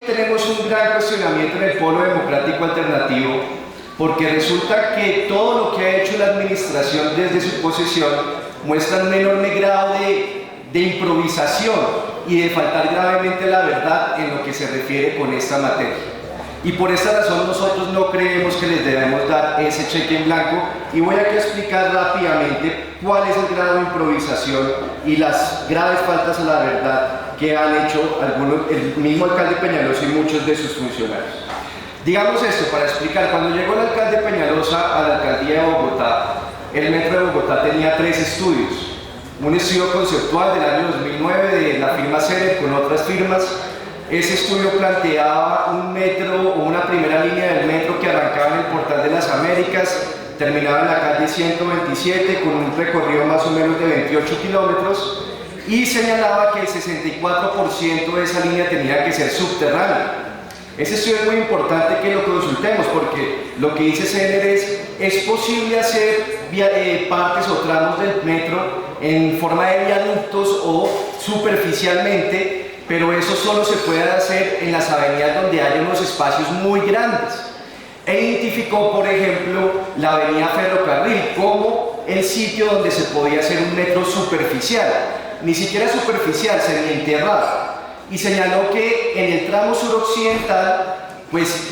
Tenemos un gran cuestionamiento en el Polo Democrático Alternativo porque resulta que todo lo que ha hecho la administración desde su posesión muestra un enorme grado de improvisación y de faltar gravemente la verdad en lo que se refiere con esta materia. Y por esta razón nosotros no creemos que les debemos dar ese cheque en blanco y voy aquí a explicar rápidamente cuál es el grado de improvisación y las graves faltas a la verdad que han hecho el mismo alcalde Peñalosa y muchos de sus funcionarios. Digamos esto para explicar, cuando llegó el alcalde Peñalosa a la alcaldía de Bogotá, el Metro de Bogotá tenía 3 estudios. Un estudio conceptual del año 2009 de la firma Cener con otras firmas. Ese estudio planteaba un metro o una primera línea del metro que arrancaba en el Portal de las Américas, terminaba en la calle 127 con un recorrido más o menos de 28 kilómetros y señalaba que el 64% de esa línea tenía que ser subterránea. Ese estudio es muy importante que lo consultemos porque lo que dice Cener es posible hacer partes o tramos del metro en forma de viaductos o superficialmente, pero eso solo se puede hacer en las avenidas donde hay unos espacios muy grandes. E identificó, por ejemplo, la avenida Ferrocarril como el sitio donde se podía hacer un metro superficial, ni siquiera superficial, semienterrado. Y señaló que en el tramo suroccidental,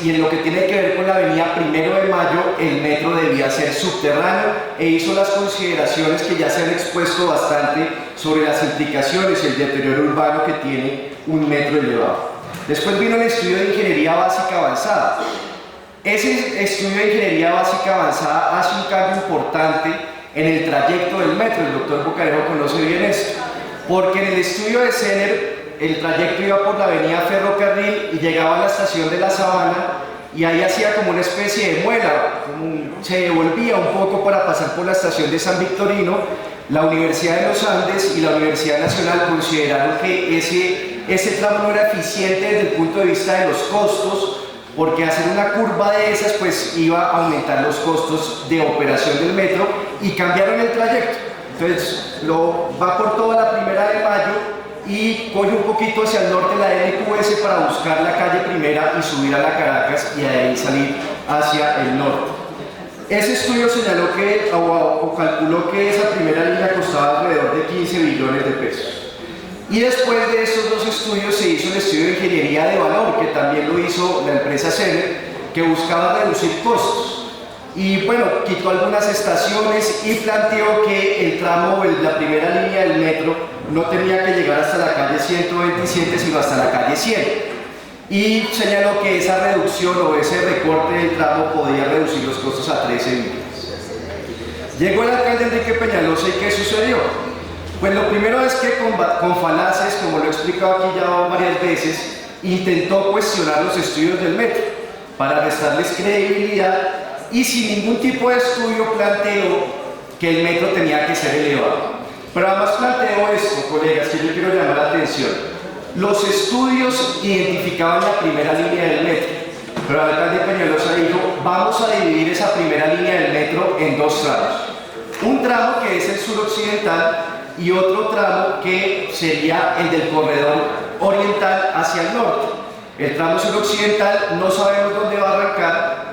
y en lo que tiene que ver con la avenida 1 de Mayo, el metro debía ser subterráneo e hizo las consideraciones que ya se han expuesto bastante sobre las implicaciones y el deterioro urbano que tiene un metro elevado. Después vino el estudio de ingeniería básica avanzada. Ese estudio de ingeniería básica avanzada hace un cambio importante en el trayecto del metro. El doctor Bocarejo conoce bien esto, porque en el estudio de Cener el trayecto iba por la avenida Ferrocarril y llegaba a la estación de La Sabana y ahí hacía como una especie de muela, se devolvía un poco para pasar por la estación de San Victorino. La Universidad de los Andes y la Universidad Nacional consideraron que ese tramo no era eficiente desde el punto de vista de los costos, porque hacer una curva de esas iba a aumentar los costos de operación del metro y cambiaron el trayecto. Entonces va por toda la 1 de Mayo y coge un poquito hacia el norte la NQS para buscar la calle Primera y subir a la Caracas y de ahí salir hacia el norte. Ese estudio señaló o calculó que esa primera línea costaba alrededor de 15 billones de pesos. Y después de estos 2 estudios se hizo el estudio de ingeniería de valor, que también lo hizo la empresa Cener, que buscaba reducir costos. Y bueno, quitó algunas estaciones y planteó que el tramo, la primera línea del metro, no tenía que llegar hasta la calle 127, sino hasta la calle 100. Y señaló que esa reducción o ese recorte del tramo podía reducir los costos a 13 billones. Llegó el alcalde Enrique Peñalosa y ¿qué sucedió? Pues lo primero es que con falacias, como lo he explicado aquí ya varias veces, intentó cuestionar los estudios del metro para restarles credibilidad y sin ningún tipo de estudio planteó que el metro tenía que ser elevado. Pero además planteó esto, colegas, que yo quiero llamar la atención. Los estudios identificaban la primera línea del metro, pero el alcalde Peñalosa dijo, vamos a dividir esa primera línea del metro en 2 tramos. Un tramo que es el suroccidental y otro tramo que sería el del corredor oriental hacia el norte. El tramo suroccidental no sabemos dónde va a arrancar.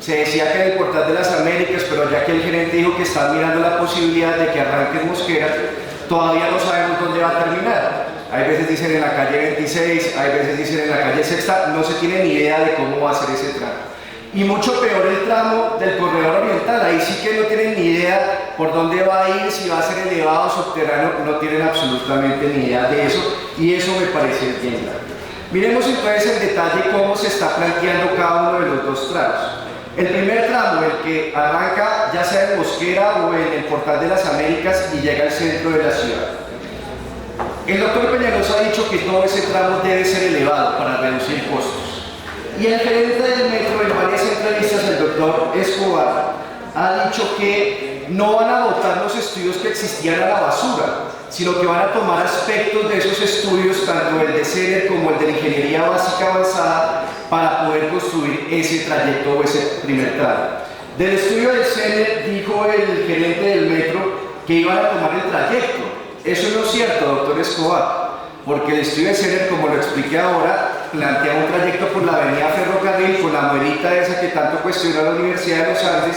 Se decía que en el Portal de las Américas, pero ya que el gerente dijo que están mirando la posibilidad de que arranque en Mosquera, todavía no sabemos dónde va a terminar. Hay veces dicen en la calle 26, hay veces dicen en la calle Sexta, no se tiene ni idea de cómo va a ser ese tramo. Y mucho peor el tramo del corredor oriental, ahí sí que no tienen ni idea por dónde va a ir, si va a ser elevado o subterráneo, no tienen absolutamente ni idea de eso, y eso me parece bien claro. Miremos entonces en detalle cómo se está planteando cada uno de los 2 tramos. El primer tramo, el que arranca ya sea en Mosquera o en el Portal de las Américas y llega al centro de la ciudad. El doctor Peñalosa ha dicho que todo ese tramo debe ser elevado para reducir costos. Y el gerente del metro, en varias entrevistas, el doctor Escobar, ha dicho que no van a botar los estudios que existían a la basura, sino que van a tomar aspectos de esos estudios, tanto el de Cener como el de la ingeniería básica avanzada, para poder construir ese trayecto o ese primer tramo. Del estudio del Cener dijo el gerente del metro que iban a tomar el trayecto. Eso no es cierto, doctor Escobar, porque el estudio de Cener, como lo expliqué ahora, plantea un trayecto por la avenida Ferrocarril con la muelita esa que tanto cuestiona la Universidad de los Andes.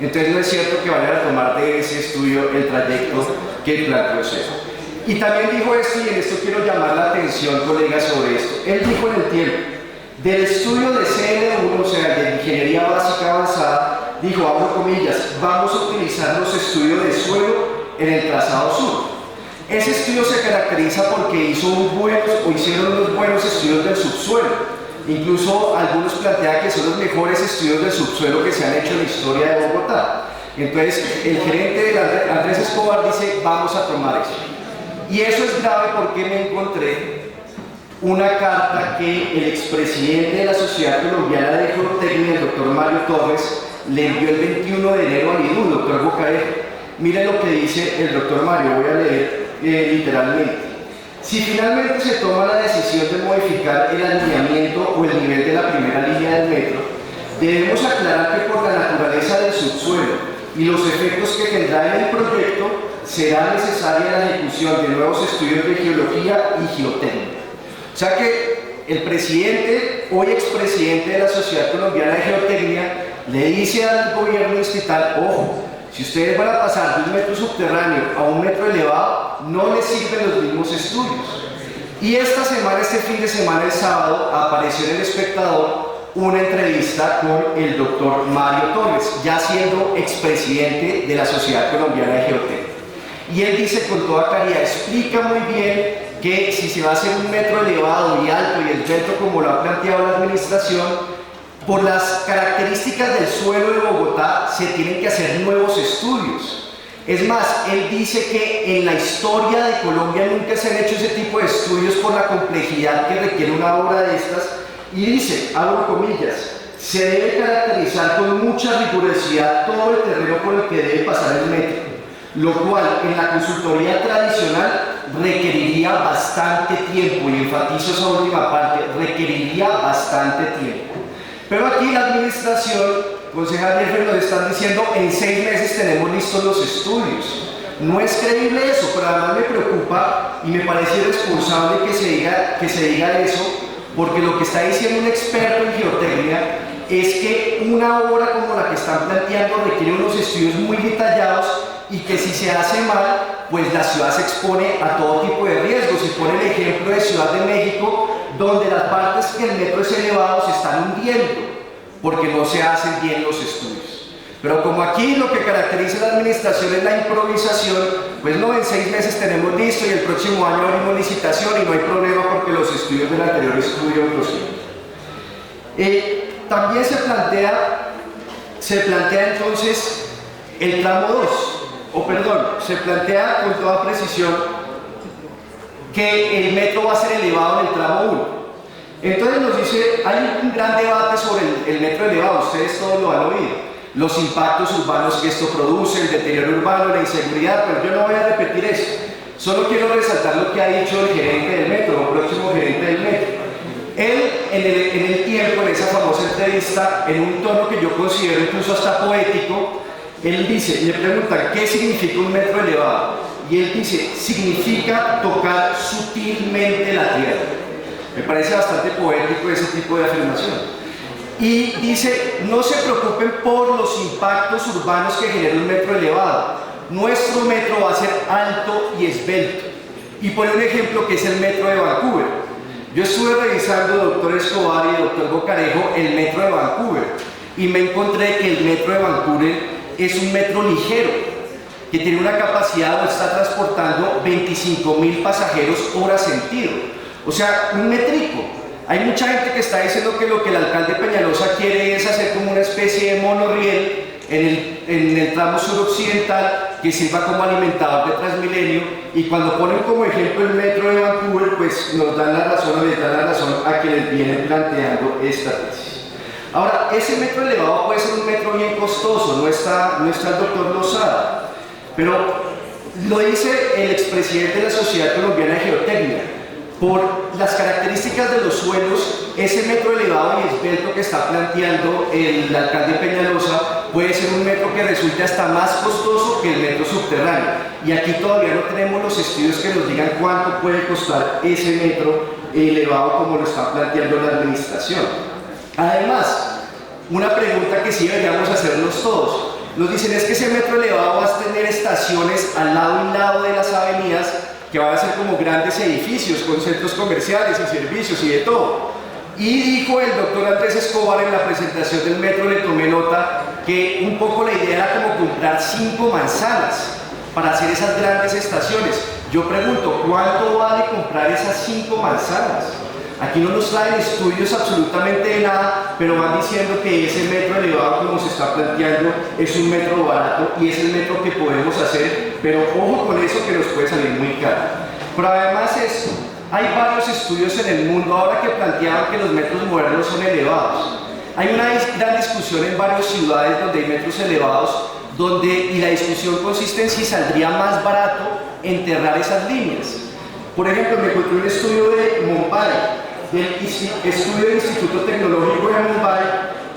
Entonces no es cierto que vayan a tomar de ese estudio el trayecto que planteó César. Y también dijo esto, y en esto quiero llamar la atención, colegas, sobre esto. Él dijo en el tiempo, del estudio de CN1, o sea, de Ingeniería Básica Avanzada, dijo, abro comillas, vamos a utilizar los estudios de suelo en el trazado sur. Ese estudio se caracteriza porque hicieron unos buenos estudios del subsuelo. Incluso algunos plantean que son los mejores estudios del subsuelo que se han hecho en la historia de Bogotá. Entonces, el gerente Andrés Escobar dice, vamos a tomar eso. Y eso es grave porque me encontré una carta que el expresidente de la Sociedad Colombiana de Geotecnia, el doctor Mario Torres, le envió el 21 de enero al IDU, doctor Bocarejo. Miren lo que dice el doctor Mario, voy a leer literalmente. Si finalmente se toma la decisión de modificar el alineamiento o el nivel de la primera línea del metro, debemos aclarar que por la naturaleza del subsuelo y los efectos que tendrá en el proyecto, será necesaria la ejecución de nuevos estudios de geología y geotecnia. O sea que el presidente, hoy expresidente de la Sociedad Colombiana de Geotecnia, le dice al gobierno distrital, ojo, si ustedes van a pasar de un metro subterráneo a un metro elevado, no les sirven los mismos estudios. Y esta semana, este fin de semana, el sábado, apareció en El Espectador una entrevista con el doctor Mario Torres, ya siendo expresidente de la Sociedad Colombiana de Geotecnia. Y él dice con toda claridad, explica muy bien que si se va a hacer un metro elevado y alto y esbelto como lo ha planteado la administración, por las características del suelo de Bogotá se tienen que hacer nuevos estudios. Es más, él dice que en la historia de Colombia nunca se han hecho ese tipo de estudios por la complejidad que requiere una obra de estas, y dice, abro comillas, se debe caracterizar con mucha rigurosidad todo el terreno por el que debe pasar el metro, lo cual en la consultoría tradicional requeriría bastante tiempo, y enfatizo esa última parte, requeriría bastante tiempo. Pero aquí la administración, concejal Jeffrey, nos están diciendo, en 6 meses tenemos listos los estudios. No es creíble eso, pero además me preocupa y me parece irresponsable que se diga eso, porque lo que está diciendo un experto en geotecnia es que una obra como la que están planteando requiere unos estudios muy detallados, y que si se hace mal, pues la ciudad se expone a todo tipo de riesgos. Y pone el ejemplo de Ciudad de México, donde las partes que el metro es elevado se están hundiendo, porque no se hacen bien los estudios. Pero como aquí lo que caracteriza a la administración es la improvisación, pues no, en 6 meses tenemos listo y el próximo año abrimos licitación y no hay problema porque los estudios del anterior estudio los siguen. También se plantea entonces el tramo 2. Se plantea con toda precisión que el metro va a ser elevado en el tramo 1. Entonces nos dice, hay un gran debate sobre el metro elevado, ustedes todos lo han oído, los impactos urbanos que esto produce, el deterioro urbano, la inseguridad, pero yo no voy a repetir eso, solo quiero resaltar lo que ha dicho el gerente del metro, el próximo gerente del metro. Él, en el tiempo, en esa famosa entrevista, en un tono que yo considero incluso hasta poético, él dice, le preguntan, ¿qué significa un metro elevado? Y él dice, significa tocar sutilmente la tierra. Me parece bastante poético ese tipo de afirmación. Y dice, no se preocupen por los impactos urbanos que genera un metro elevado. Nuestro metro va a ser alto y esbelto. Y pone un ejemplo que es el metro de Vancouver. Yo estuve revisando, doctor Escobar y doctor Bocarejo, el metro de Vancouver. Y me encontré que el metro de Vancouver es un metro ligero, que tiene una capacidad, está transportando 25.000 pasajeros hora sentido. O sea, un metrico. Hay mucha gente que está diciendo que lo que el alcalde Peñalosa quiere es hacer como una especie de monorriel en el tramo suroccidental que sirva como alimentador de Transmilenio, y cuando ponen como ejemplo el metro de Vancouver, pues nos dan la razón o les dan la razón a quienes vienen planteando esta tesis. Ahora, ese metro elevado puede ser un metro bien costoso, no está el doctor Lozada, pero lo dice el expresidente de la Sociedad Colombiana de Geotecnia. Por las características de los suelos, ese metro elevado y esbelto que está planteando el alcalde Peñalosa puede ser un metro que resulte hasta más costoso que el metro subterráneo. y aquí todavía no tenemos los estudios que nos digan cuánto puede costar ese metro elevado como lo está planteando la administración. Además, una pregunta que sí deberíamos hacernos todos. Nos dicen es que ese metro elevado va a tener estaciones al lado y lado de las avenidas que van a ser como grandes edificios con centros comerciales y servicios y de todo. Y dijo el doctor Andrés Escobar en la presentación del metro, le tomé nota, que un poco la idea era como comprar 5 manzanas para hacer esas grandes estaciones. Yo pregunto, ¿cuánto vale comprar esas 5 manzanas? Aquí no nos traen estudios absolutamente de nada, pero van diciendo que ese metro elevado como se está planteando es un metro barato y es el metro que podemos hacer, pero ojo con eso que nos puede salir muy caro. Pero además eso, hay varios estudios en el mundo ahora que planteaban que los metros modernos son elevados. Hay una gran discusión en varias ciudades donde hay metros elevados, y la discusión consiste en si saldría más barato enterrar esas líneas. Por ejemplo, me encontré un estudio de Mumbai, del estudio del Instituto Tecnológico de Mumbai,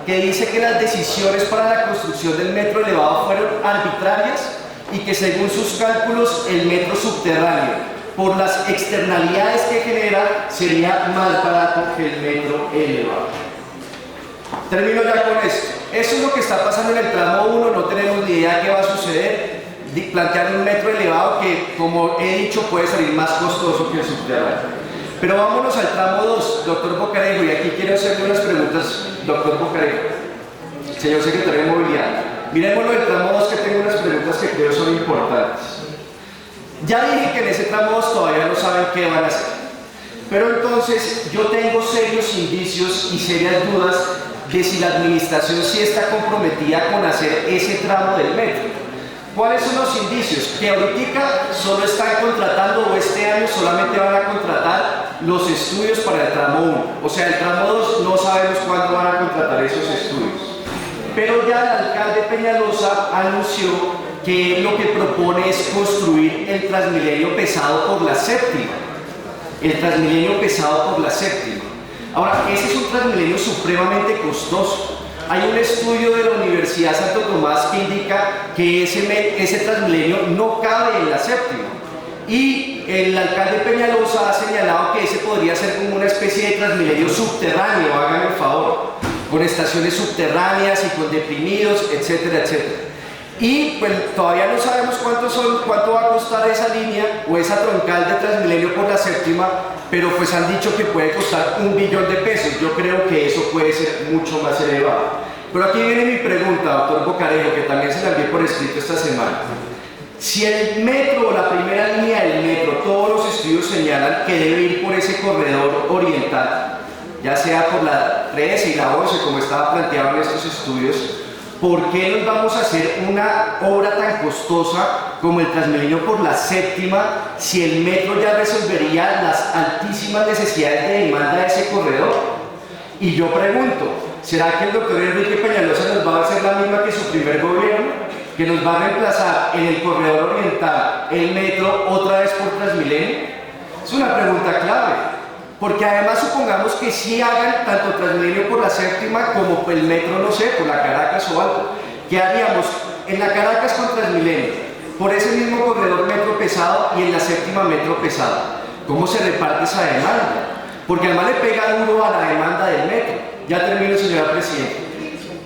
que dice que las decisiones para la construcción del metro elevado fueron arbitrarias y que según sus cálculos el metro subterráneo, por las externalidades que genera, sería más barato que el metro elevado. Termino ya con esto. Eso es lo que está pasando en el tramo 1, no tenemos ni idea qué va a suceder. Plantear un metro elevado que, como he dicho, puede salir más costoso que el subterráneo. Pero vámonos al tramo 2, doctor Bocarejo, y aquí quiero hacerle unas preguntas, doctor Bocarejo, señor secretario de Movilidad. Miremoslo del tramo 2, que tengo unas preguntas que creo son importantes. Ya dije que en ese tramo 2 todavía no saben qué van a hacer, pero entonces yo tengo serios indicios y serias dudas de si la administración sí está comprometida con hacer ese tramo del metro. ¿Cuáles son los indicios? Que ahorita solo están contratando, o este año solamente van a contratar los estudios para el tramo 1. O sea, el tramo 2 no sabemos cuándo van a contratar esos estudios. Pero ya el alcalde Peñalosa anunció que lo que propone es construir el Transmilenio pesado por la séptima. El Transmilenio pesado por la séptima. Ahora, ese es un Transmilenio supremamente costoso. Hay un estudio de la Universidad Santo Tomás que indica que ese Transmilenio no cabe en la séptima. Y el alcalde Peñalosa ha señalado que ese podría ser como una especie de Transmilenio subterráneo, háganme el favor, con estaciones subterráneas y con deprimidos, etcétera, etcétera. Y pues todavía no sabemos cuánto va a costar esa línea o esa troncal de Transmilenio por la séptima, pero pues han dicho que puede costar 1 billón de pesos. Yo creo que eso puede ser mucho más elevado. Pero aquí viene mi pregunta, doctor Bocarejo, que también se la envié por escrito esta semana. Si el metro o la primera línea del metro, todos los estudios señalan que debe ir por ese corredor oriental, ya sea por la 13 y la 11, como estaba planteado en estos estudios, ¿por qué nos vamos a hacer una obra tan costosa como el Transmilenio por la séptima si el metro ya resolvería las altísimas necesidades de demanda de ese corredor? Y yo pregunto, ¿será que el doctor Enrique Peñalosa nos va a hacer la misma que su primer gobierno? ¿Que nos va a reemplazar en el corredor oriental el metro otra vez por Transmilenio? Es una pregunta clave. Porque además supongamos que sí hagan tanto Transmilenio por la séptima como el metro, no sé, por la Caracas o algo. ¿Qué haríamos en la Caracas con Transmilenio? Por ese mismo corredor metro pesado y en la séptima metro pesado. ¿Cómo se reparte esa demanda? Porque además le pega duro a la demanda del metro. Ya termino, señora Presidenta.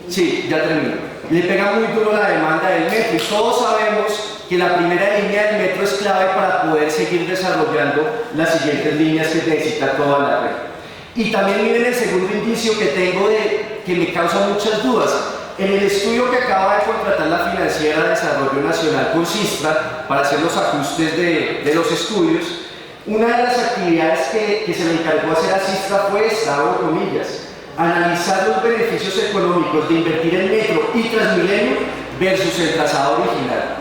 Sí, ya termino. Le pega muy duro la demanda del metro y todos sabemos que la primera línea del metro es clave para poder seguir desarrollando las siguientes líneas que necesita toda la red. Y también miren el segundo indicio que tengo que me causa muchas dudas. En el estudio que acaba de contratar la Financiera de Desarrollo Nacional con Sistra para hacer los ajustes de los estudios, una de las actividades que se le encargó hacer a Sistra fue esta, abro comillas, analizar los beneficios económicos de invertir en metro y Transmilenio versus el trazado original.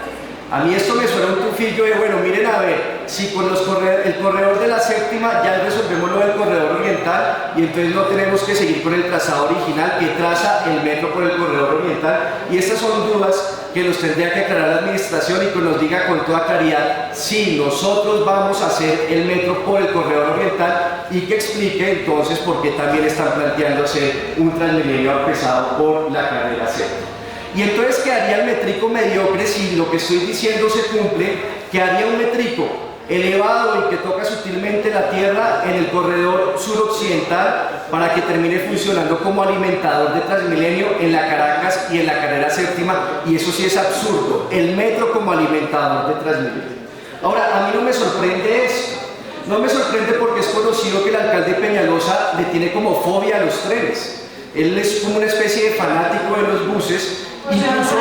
A mí esto me suena un tufillo de, bueno, miren a ver, si con el corredor de la séptima ya resolvemos lo del corredor oriental y entonces no tenemos que seguir con el trazado original que traza el metro por el corredor oriental. Y estas son dudas que nos tendría que aclarar la administración y que nos diga con toda claridad si nosotros vamos a hacer el metro por el corredor oriental y que explique entonces por qué también están planteando hacer un Transmilenio pesado por la carrera séptima. Y entonces quedaría el métrico mediocre si lo que estoy diciendo se cumple, que haría un métrico elevado y que toca sutilmente la tierra en el corredor suroccidental para que termine funcionando como alimentador de Transmilenio en la Caracas y en la carrera séptima, y eso sí es absurdo, el metro como alimentador de Transmilenio. Ahora, a mí no me sorprende esto, no me sorprende porque es conocido que el alcalde Peñalosa le tiene como fobia a los trenes. Él es como una especie de fanático de los buses, incluso,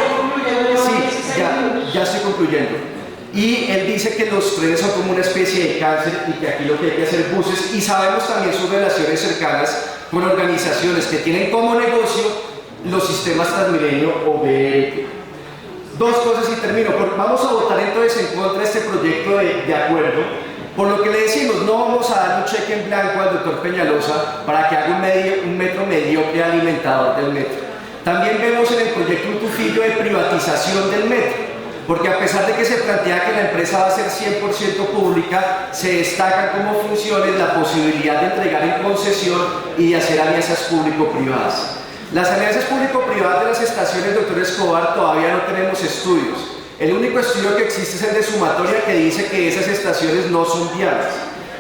sí, ya estoy concluyendo. Y él dice que los trenes son como una especie de cáncer y que aquí lo que hay que hacer buses, y sabemos también sus relaciones cercanas con organizaciones que tienen como negocio los sistemas Transmilenio o BRT. Dos cosas y termino. Vamos a votar entonces en contra de este proyecto de acuerdo, por lo que le decimos, no vamos a dar un cheque en blanco al doctor Peñalosa para que haga un metro mediocre alimentador del metro. También vemos en el proyecto un tufillo de privatización del metro, porque a pesar de que se plantea que la empresa va a ser 100% pública, se destaca como funciones la posibilidad de entregar en concesión y de hacer alianzas público-privadas. Las alianzas público-privadas de las estaciones, doctor Escobar, todavía no tenemos estudios. El único estudio que existe es el de sumatoria, que dice que esas estaciones no son viables.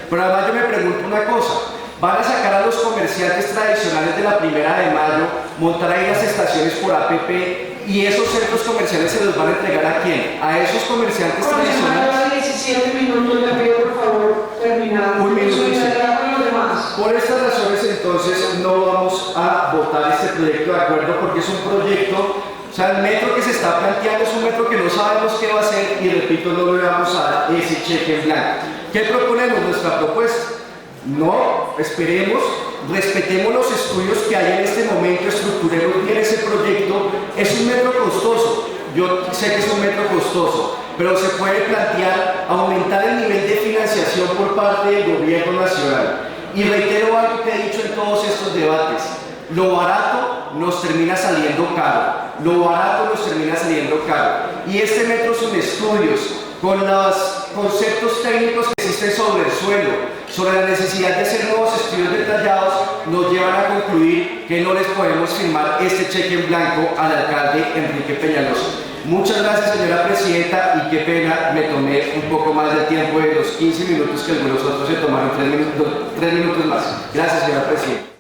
Pero además yo me pregunto una cosa, van a sacar a los comerciantes tradicionales de la 1 de Mayo, montar ahí las estaciones por APP, y esos centros comerciales se los van a entregar ¿a quién? A esos comerciantes tradicionales. 17 minutos, le pido por favor terminar. Un minuto. Sí. Por estas razones entonces no vamos a votar este proyecto de acuerdo, porque es un proyecto, o sea, el metro que se está planteando es un metro que no sabemos qué va a hacer, y repito, no le vamos a dar ese cheque en blanco. ¿Qué proponemos? Nuestra propuesta. No, esperemos, respetemos los estudios que hay en este momento, estructuremos bien ese proyecto. Es un metro costoso, yo sé que es un metro costoso, pero se puede plantear aumentar el nivel de financiación por parte del gobierno nacional. Y reitero algo que he dicho en todos estos debates, lo barato nos termina saliendo caro, lo barato nos termina saliendo caro. Y este metro son estudios con los conceptos técnicos que existen sobre el suelo, sobre la necesidad de hacer nuevos estudios detallados, nos llevan a concluir que no les podemos firmar este cheque en blanco al alcalde Enrique Peñalosa. Muchas gracias, señora presidenta, y qué pena, me tomé un poco más del tiempo de los 15 minutos que algunos otros se tomaron, 3 minutos más. Gracias, señora presidenta.